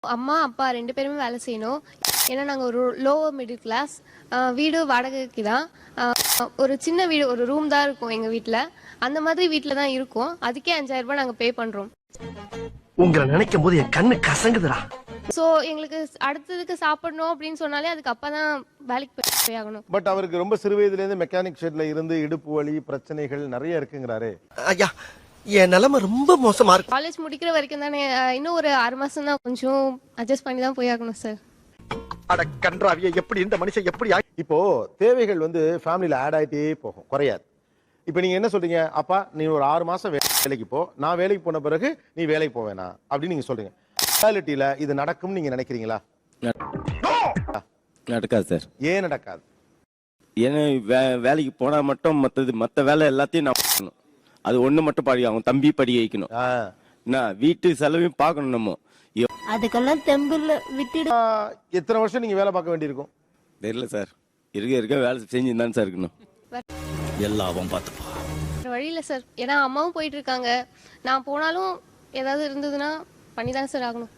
அம்மா, அப்பா 2 பேருமே வேலை செய்யணும். ஏன்னா நாங்க ஒரு லோவர் மிடில் கிளாஸ். வீடு வாடகைக்கு தான். ஒரு சின்ன வீடு, ஒரு ரூம் தான் இருக்கும் எங்க வீட்ல. அந்த மாதிரி வீட்ல தான் இருக்கோம். அதுக்கே 5000 ரூபாய் நாங்க பே பண்றோம். உங்களை நினைக்கும் போது என் கண்ணு கசங்குதுடா. ஸோ எங்களுக்கு அடுத்ததுக்கு சாப்பிடணும் அப்படின்னு சொன்னாலே அதுக்கு அப்பா தான் வேலைக்கு போய் ஆகணும். பட் அவருக்கு ரொம்ப சிறு வயதுலேருந்து மெக்கானிக் ஷெட்ல இருந்து இடுப்பு வலி பிரச்சனைகள் நிறைய இருக்குங்கிறாரு. ஐயா, என் நிலைமை ரொம்ப மோசமா இருக்கு. காலேஜ் முடிக்கிற வரைக்கும் தானே, இன்னும் ஒரு 6 மாசம் தான், கொஞ்சம் அட்ஜஸ்ட் பண்ணி தான் போய் ஆகணும் சார். அட கன்றாவிய, எப்படி இந்த மனுஷன் எப்படி இப்போ தேவைகள் வந்து ஃபேமிலியில் ஆட் ஆகிட்டே போகும், குறையாது. இப்போ நீங்க என்ன சொல்றீங்க? அப்பா நீ ஒரு 6 மாசம் வேலைக்கு போ, நான் வேலைக்கு போன பிறகு நீ வேலைக்கு போவேனா அப்படின்னு நீங்க சொல்றீங்க. ரியாலிட்டியில இது நடக்கும்னு நீங்க நினைக்கிறீங்களா? நடக்காது சார். ஏன் நடக்காது? ஏன்னா வேலைக்கு போனா மட்டும் மற்ற வேலை எல்லாத்தையும் நான் பார்க்கணும். அது ஒண்ணு மட்டும் படி அவன் தம்பி படி வைக்கணும். நான் வீட்டு செலவையும் பார்க்கணும். நம்ம அதுக்கெல்லாம் தெம்பில்ல விட்டுடு. எத்தனை வருஷம் நீங்க வேலை பார்க்க வேண்டியிருக்கும்? தெரியல சார். இருக்க வேலை செஞ்சுதான் சார் இருக்கணும். எல்லாம் பார்த்துப்பா. வேற வழி இல்லை சார். ஏன்னா அம்மாவும் போயிட்டு இருக்காங்க. நான் போனாலும் ஏதாவது இருந்ததுன்னா பண்ணி தான் சார் ஆகணும்.